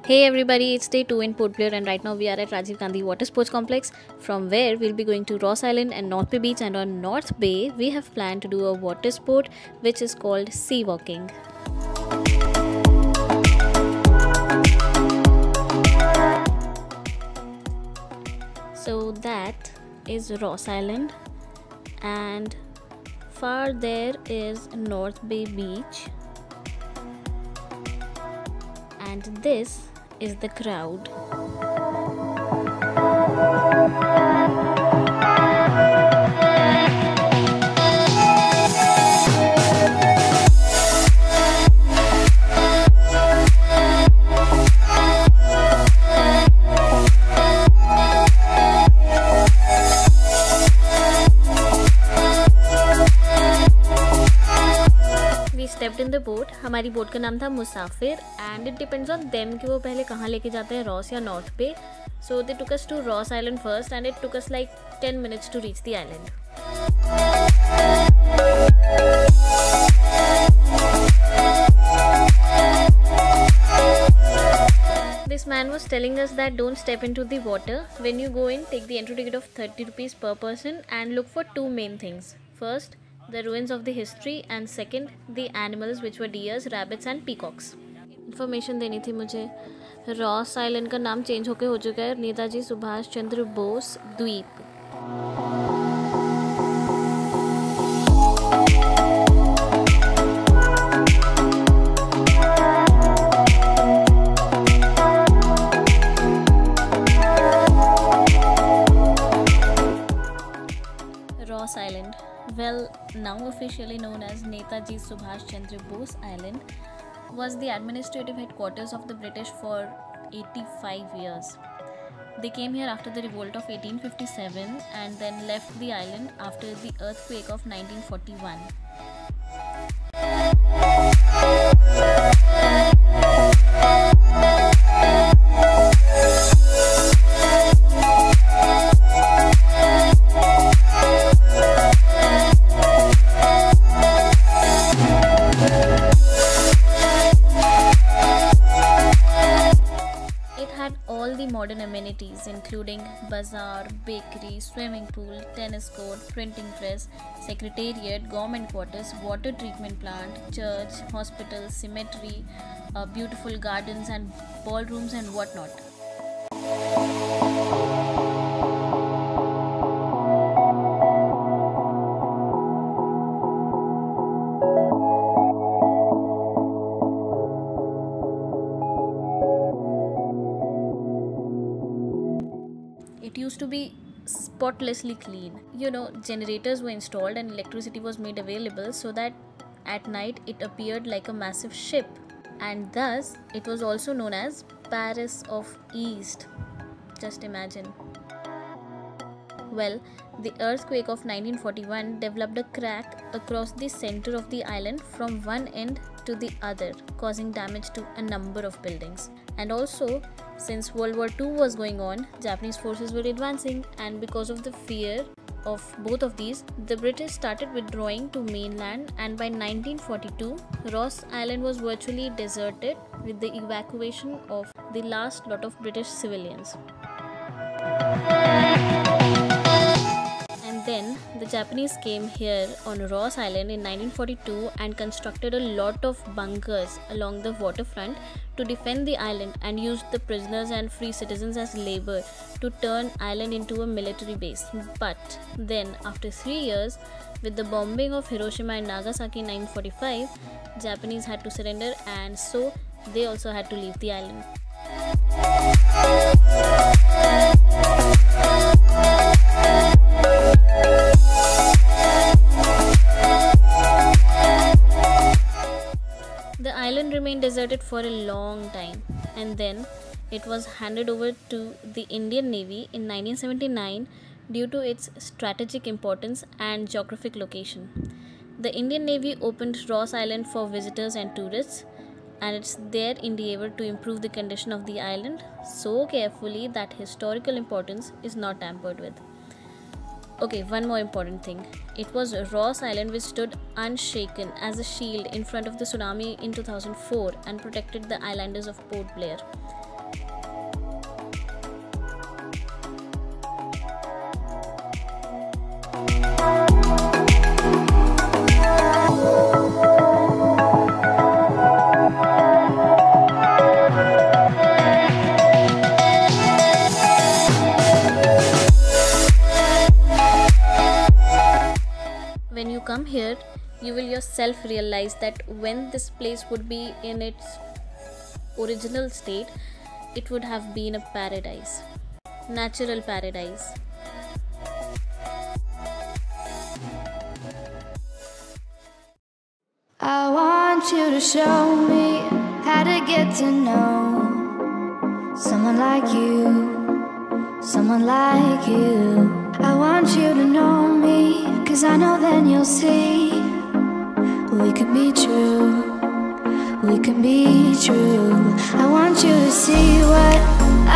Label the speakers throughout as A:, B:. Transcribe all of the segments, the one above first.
A: Hey everybody, it's day 2 in Port Blair and right now we are at Rajiv Gandhi Water Sports Complex, from where we'll be going to Ross Island and North Bay Beach, and on North Bay we have planned to do a water sport which is called sea walking. So that is Ross Island and far there is North Bay Beach, and this is the crowd. Stepped in the boat. हमारी boat का नाम था मुसाफिर and it depends on them कि वो पहले कहाँ लेके जाते हैं, रॉस या North Bay. So they took us to Ross Island first and it took us like 10 minutes to reach the island. This man was telling us that don't step into the water. When you go in, take the entry ticket of 30 rupees per person and look for two main things. First, the ruins of the history, and second, the animals which were deers, rabbits and peacocks. Information देनी थी मुझे. Ross island का नाम change होके हो चुका है नेताजी सुभाष चंद्र बोस द्वीप. Ross Island, well, now officially known as Netaji Subhash Chandra Bose Island, was the administrative headquarters of the British for 85 years. They came here after the revolt of 1857 and then left the island after the earthquake of 1941. Modern amenities including bazaar, bakery, swimming pool, tennis court, printing press, secretariat, government quarters, water treatment plant, church, hospital, cemetery, beautiful gardens and ballrooms and whatnot. It used to be spotlessly clean. Generators were installed and electricity was made available so that at night it appeared like a massive ship, and thus it was also known as Paris of East. Just imagine. Well, the earthquake of 1941 developed a crack across the center of the island from one end to the other, causing damage to a number of buildings. And also, since World War II was going on, Japanese forces were advancing, and because of the fear of both of these, the British started withdrawing to mainland, and by 1942, Ross Island was virtually deserted with the evacuation of the last lot of British civilians. And then the Japanese came here on Ross Island in 1942 and constructed a lot of bunkers along the waterfront to defend the island, and used the prisoners and free citizens as labor to turn island into a military base. But then after 3 years, with the bombing of Hiroshima and Nagasaki in 1945, Japanese had to surrender, and so they also had to leave the island. The island remained deserted for a long time, and then it was handed over to the Indian Navy in 1979 due to its strategic importance and geographic location. The Indian Navy opened Ross Island for visitors and tourists, and it's their endeavor to improve the condition of the island so carefully that historical importance is not tampered with. Okay, one more important thing. It was Ross Island which stood unshaken as a shield in front of the tsunami in 2004 and protected the islanders of Port Blair. come here, you will yourself realize that when this place would be in its original state, it would have been a paradise, natural paradise.
B: I want you to show me how to get to know someone like you, someone like you. I want you to know me, 'cause I know then you'll see we could be true, we can be true. I want you to see what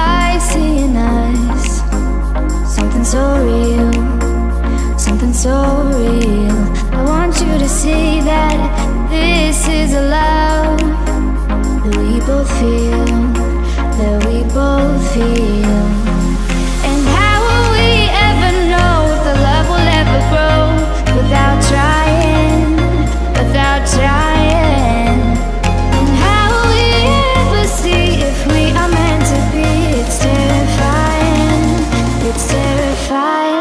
B: I see in us, something so real, something so real. I want you to see that this is a love that we both feel, that we both feel. And how will we ever know if the love will ever grow without trying, without trying? And how will we ever see if we are meant to be? It's terrifying, it's terrifying.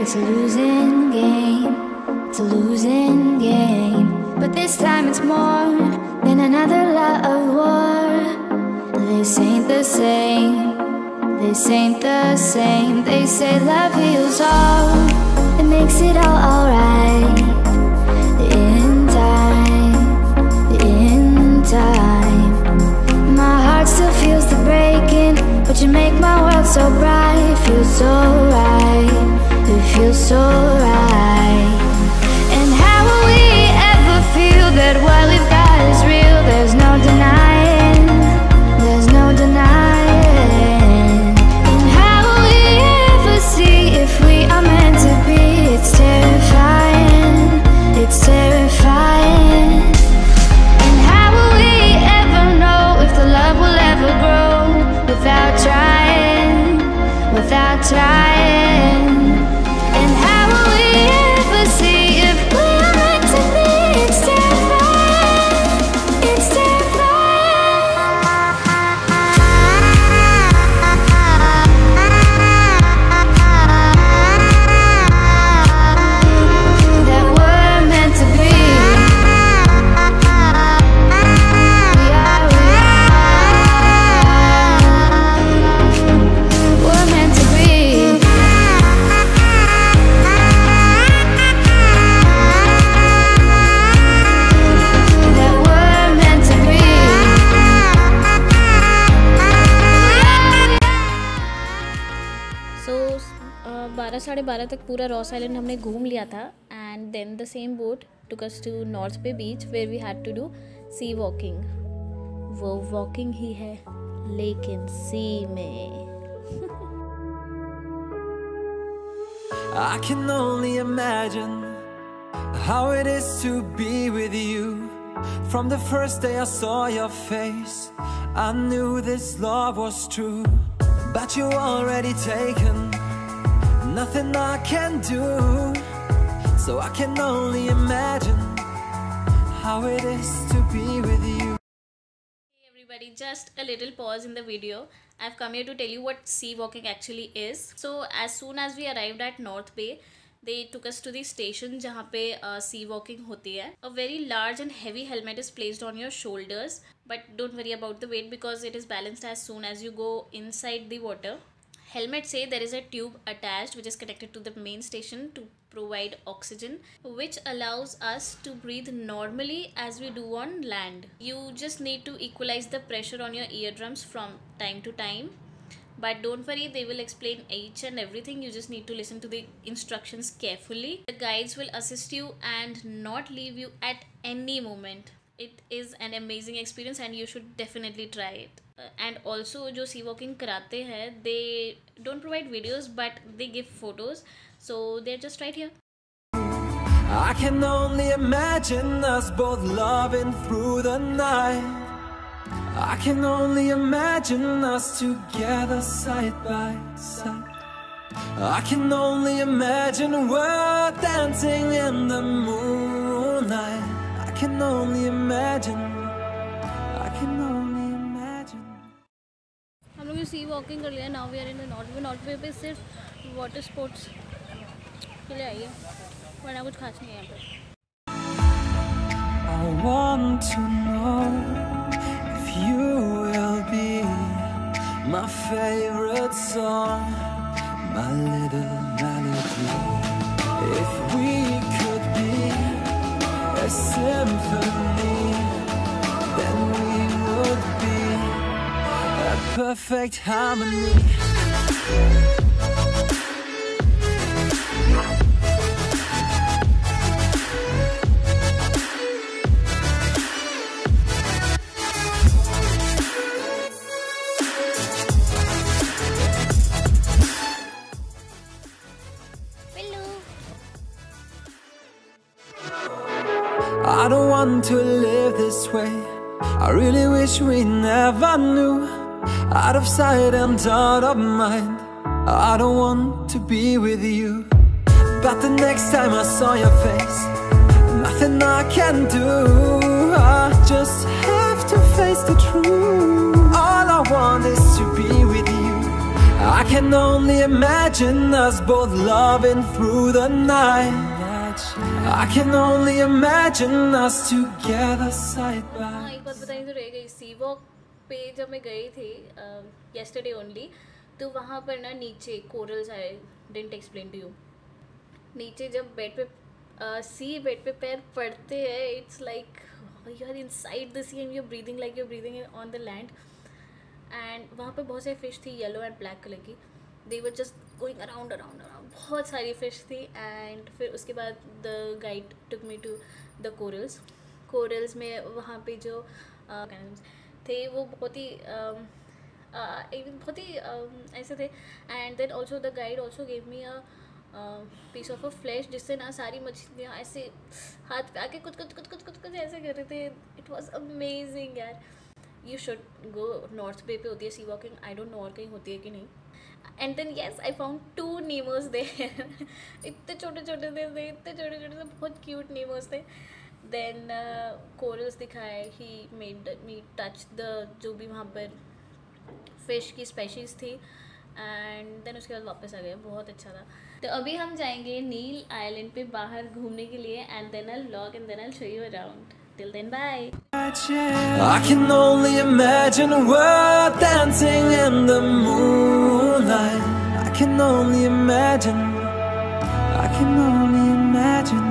B: It's a losing game, it's a losing game. But this time it's more than another love war. This ain't the same, this ain't the same. They say love heals all, it makes it all alright. In time, in time. My heart still feels the breaking, but you make my world so bright. Feels so right, it feels so right. And how will we ever feel that what we've got is real? There's no denying, there's no denying. And how will we ever see if we are meant to be? It's terrifying, it's terrifying. And how will we ever know if the love will ever grow without trying, without trying? And how will we ever see if we are meant to be? It's terrifying, it's terrifying. That we're meant to be. We are, we're meant to be. That we're meant to be.
A: So 12-12:30 तक पूरा Ross island हमने घूम लिया था. And then the same boat took us to North Bay beach where we had to do sea walking. वो walking ही है लेकिन सी में.
C: I can only imagine how it is to be with you. From the first day I saw your face, I knew this love was true. But you already taken, nothing I can do. So I can only imagine how it is to be with you.
A: Hey everybody, just a little pause in the video. I've come here to tell you what sea walking actually is. So as soon as we arrived at North Bay, they took us to the station जहाँ पे sea walking होती है. A very large and heavy helmet is placed on your shoulders, but don't worry about the weight because it is balanced as soon as you go inside the water. Helmet say there is a tube attached which is connected to the main station to provide oxygen, which allows us to breathe normally as we do on land. You just need to equalize the pressure on your eardrums from time to time. But don't worry, they will explain each and everything. You just need to listen to the instructions carefully. The guides will assist you and not leave you at any moment. it is an amazing experience and you should definitely try it. And also जो sea walking कराते हैं, they don't provide videos but they give photos, so they're just right here.
C: I can only imagine us both loving through the night. I can only imagine us together side by side. I can only imagine we're dancing in the moonlight. I can only imagine. I can only imagine.
A: हम लोग सी walking कर लिया. Now we are in the North Bay पे सिर्फ water sports के लिए आई है, वरना कुछ खास नहीं है यहाँ पे.
C: I want to know if you will be my favorite song, my little melody. If we could be a symphony, then we would be a perfect harmony. I don't want to live this way. I really wish we never knew. Out of sight and out of mind. I don't want to be with you. But the next time I saw your face, nothing I can do. I just have to face the truth. All I want is to be with you. I can only imagine us both loving through the night. I can only imagine us together side by.
A: हाँ, एक बात बतानी तो रह गई. सी walk पे जब मैं गई थी yesterday only, तो वहाँ पर ना नीचे कोरल्स आए. Didn't explain to you. नीचे जब बेड पे सी बेड पे पैर पड़ते हैं, it's like you are inside the sea and you're breathing like you're breathing on the land. And वहाँ पे बहुत सारी फिश थी, येलो एंड ब्लैक कलर की. They were just going around. बहुत सारी फिश थी. एंड फिर उसके बाद the guide took me to the corals में वहाँ पे जो थे वो बहुत ही ऐसे थे. And then also the guide also gave me a piece of a flash, जिससे ना सारी मछलियाँ ऐसे हाथ पे आके कुछ ऐसे कर रहे थे. इट वॉज अमेजिंग यार. You should go. नॉर्थ बे पे होती है sea walking. I don't know और कहीं होती है कि नहीं. And then yes, I found 2 Nemos there. इतने छोटे थे, बहुत cute Nemos थे. Then corals दिखाए. He made me touch the जो भी वहाँ पर fish की species थी. And then उसके बाद वापस आ गए. बहुत अच्छा था. तो अभी हम जाएंगे नील आइलैंड पे बाहर घूमने के लिए. And then I'll vlog and then I'll show you around. Till then, bye.
C: I can only imagine we're dancing in the moonlight. I can only imagine. I can only imagine.